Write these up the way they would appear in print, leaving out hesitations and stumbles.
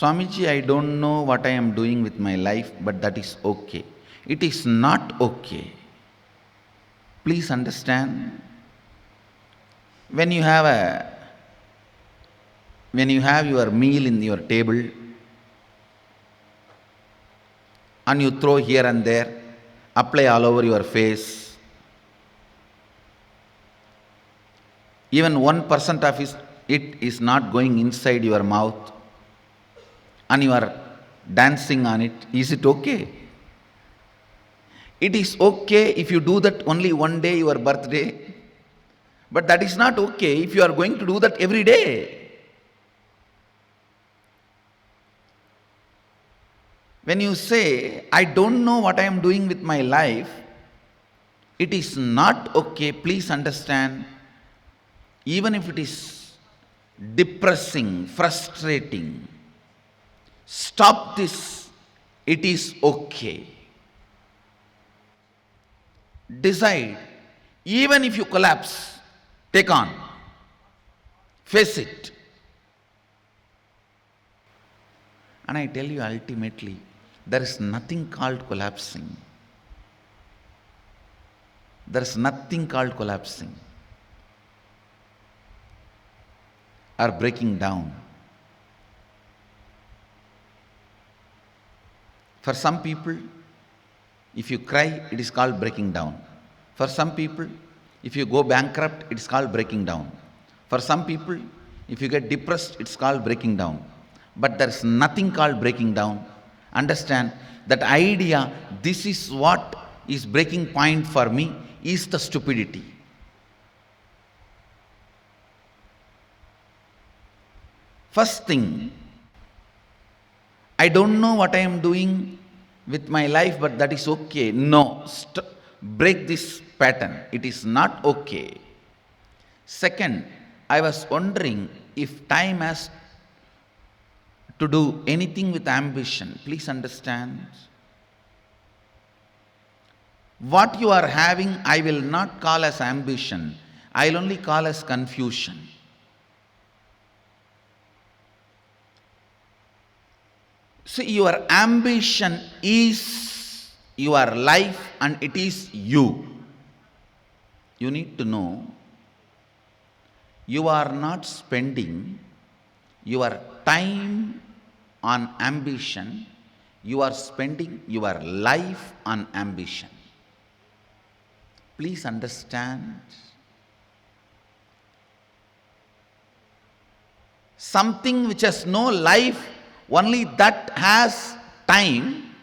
Swamiji, I don't know what I am doing with my life, but that is okay. It is not okay. Please understand. When you have your meal in your table and you throw here and there, apply all over your face, even 1% of it is not going inside your mouth, and you are dancing on it, is it okay? It is okay if you do that only one day, your birthday, but that is not okay if you are going to do that every day. When you say, I don't know what I am doing with my life, it is not okay. Please understand, even if it is depressing, frustrating, stop this. It is okay. Decide, even if you collapse, take on, face it. And I tell you, ultimately, there is nothing called collapsing. There is nothing called collapsing or breaking down. For some people, if you cry, it is called breaking down. For some people, if you go bankrupt, it is called breaking down. For some people, if you get depressed, it's called breaking down. But there is nothing called breaking down. Understand that idea, this is what is breaking point for me, is the stupidity. First thing, I don't know what I am doing with my life, but that is okay. No, break this pattern. It is not okay. Second, I was wondering if time has to do anything with ambition. Please understand. What you are having, I will not call as ambition. I will only call as confusion. See, your ambition is your life and it is you. You need to know, you are not spending your time on ambition, you are spending your life on ambition. Please understand. Something which has no life, only that has time.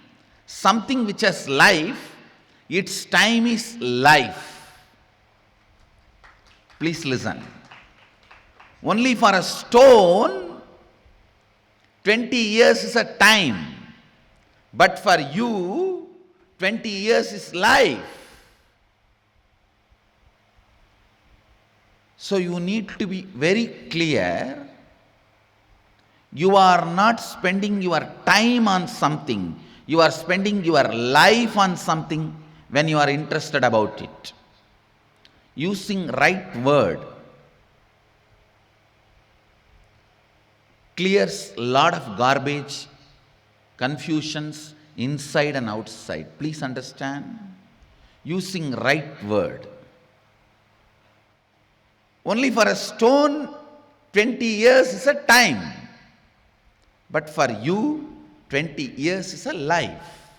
Something which has life, its time is life. Please listen. Only for a stone, 20 years is a time. But for you, 20 years is life. So you need to be very clear. You are not spending your time on something. You are spending your life on something when you are interested about it. Using right word clears a lot of garbage, confusions inside and outside. Please understand. Using right word. Only for a stone, 20 years is a time. But for you, 20 years is a life.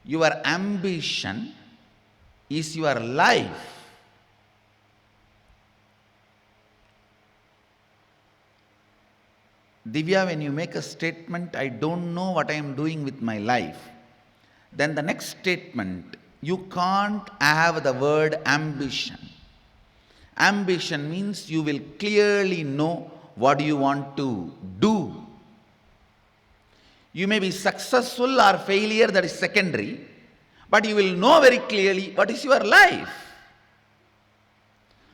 Your ambition is your life. Divya, when you make a statement, I don't know what I am doing with my life, then the next statement, you can't have the word ambition. Ambition means you will clearly know what you want to do. You may be successful or failure, that is secondary, but you will know very clearly what is your life.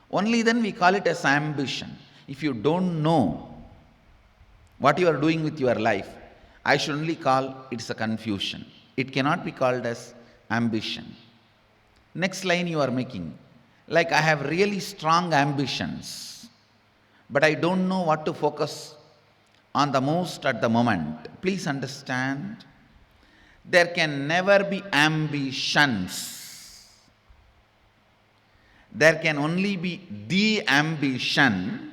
Only then we call it as ambition. If you don't know what you are doing with your life, I should only call it's a confusion. It cannot be called as ambition. Next line you are making, like I have really strong ambitions, but I don't know what to focus on the most at the moment. Please understand, there can never be ambitions. There can only be the ambition,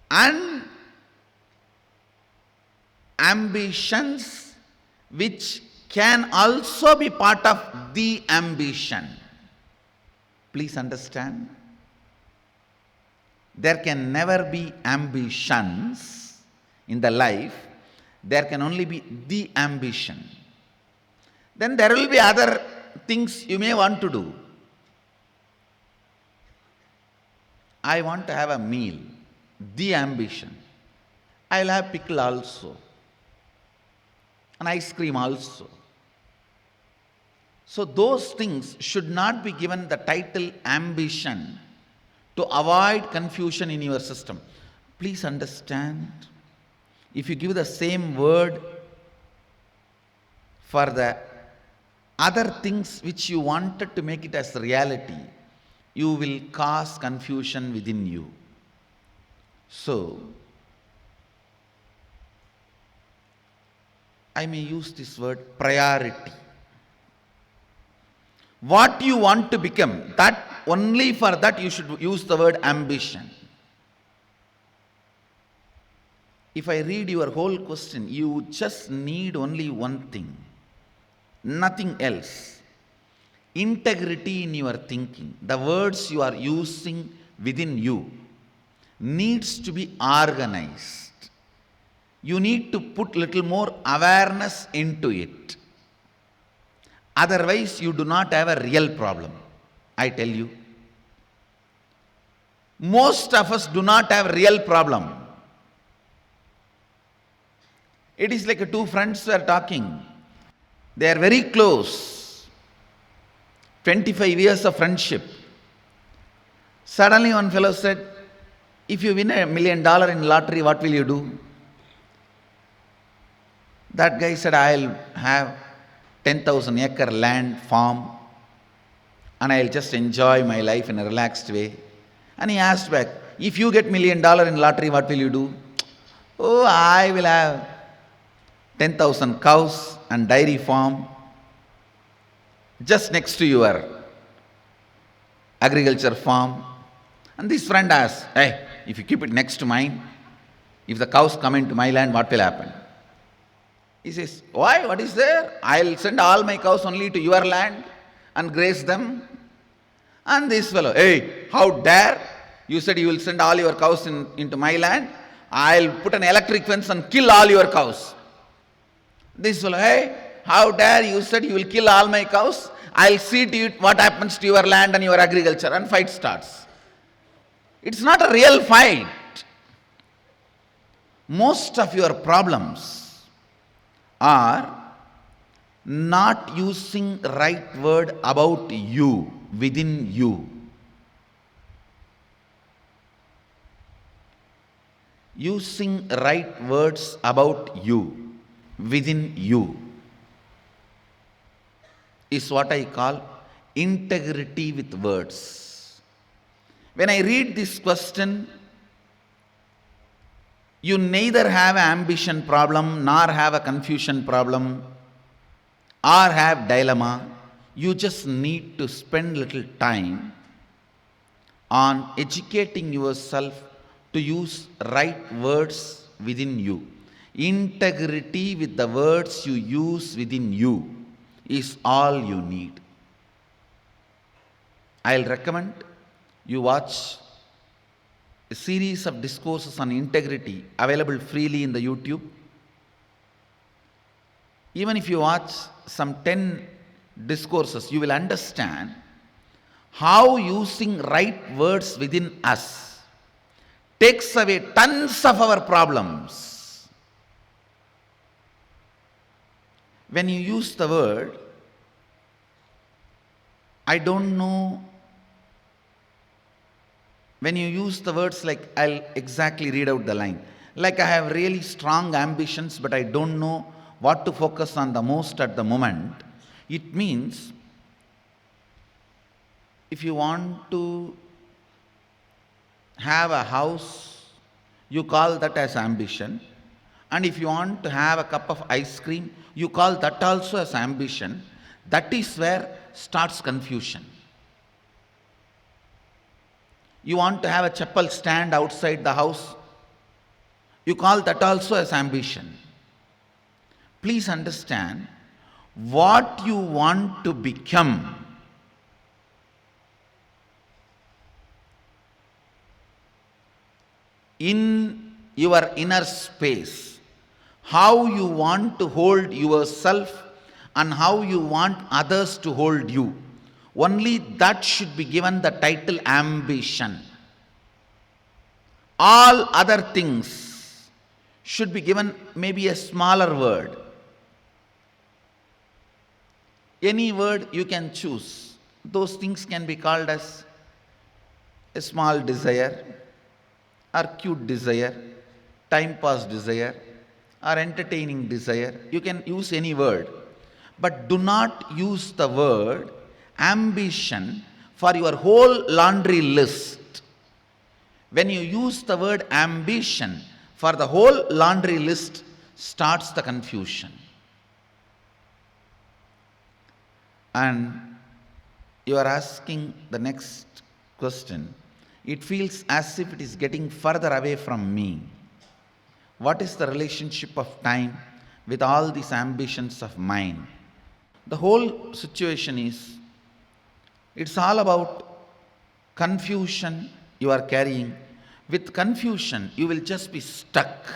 and ambitions which can also be part of the ambition. Please understand. There can never be ambitions in the life. There can only be the ambition. Then there will be other things you may want to do. I want to have a meal, the ambition. I will have pickle also, an ice cream also. So those things should not be given the title ambition to avoid confusion in your system. Please understand, if you give the same word for the other things which you wanted to make it as reality, you will cause confusion within you. So, I may use this word priority. What you want to become, that only for that you should use the word ambition. If I read your whole question, you just need only one thing, nothing else. Integrity in your thinking. The words you are using within you needs to be organized. You need to put little more awareness into it. Otherwise, you do not have a real problem. I tell you. Most of us do not have a real problem. It is like two friends were talking. They are very close. 25 years of friendship. Suddenly one fellow said, if you win $1 million in lottery, what will you do? That guy said, I'll have 10,000 acre land farm and I'll just enjoy my life in a relaxed way. And he asked back, if you get $1 million in lottery, what will you do? Oh, I will have 10,000 cows and dairy farm just next to your agriculture farm. And this friend asked, hey, if you keep it next to mine, if the cows come into my land, what will happen? He says, why? What is there? I'll send all my cows only to your land and graze them. And this fellow, hey, how dare? You said you will send all your cows into my land. I'll put an electric fence and kill all your cows. This fellow, hey, how dare? You said you will kill all my cows. I'll see to it what happens to your land and your agriculture. And fight starts. It's not a real fight. Most of your problems are not using right word about you, within you. Using right words about you, within you, is what I call integrity with words. When I read this question, you neither have an ambition problem, nor have a confusion problem, or have dilemma. You just need to spend little time on educating yourself to use right words within you. Integrity with the words you use within you is all you need. I'll recommend you watch a series of discourses on integrity available freely in the YouTube. Even if you watch some 10 discourses, you will understand how using right words within us takes away tons of our problems. When you use the word, I don't know, when you use the words like, I'll exactly read out the line, like I have really strong ambitions but I don't know what to focus on the most at the moment, it means if you want to have a house you call that as ambition. And if you want to have a cup of ice cream, you call that also as ambition. That is where starts confusion. You want to have a chapel stand outside the house, you call that also as ambition. Please understand, what you want to become in your inner space, how you want to hold yourself and how you want others to hold you, only that should be given the title ambition. All other things should be given maybe a smaller word. Any word you can choose. Those things can be called as a small desire, or cute desire, time pass desire, or entertaining desire. You can use any word. But do not use the word ambition for your whole laundry list. When you use the word ambition for the whole laundry list, starts the confusion. And you are asking the next question. It feels as if it is getting further away from me. What is the relationship of time with all these ambitions of mine? The whole situation is, it's all about confusion you are carrying. With confusion, you will just be stuck.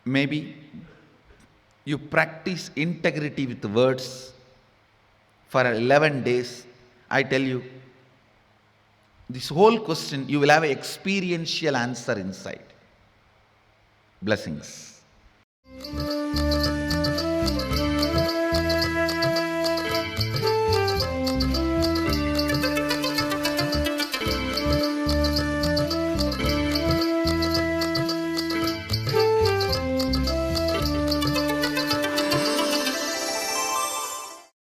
Maybe you practice integrity with words for 11 days. I tell you, this whole question, you will have an experiential answer inside. Blessings.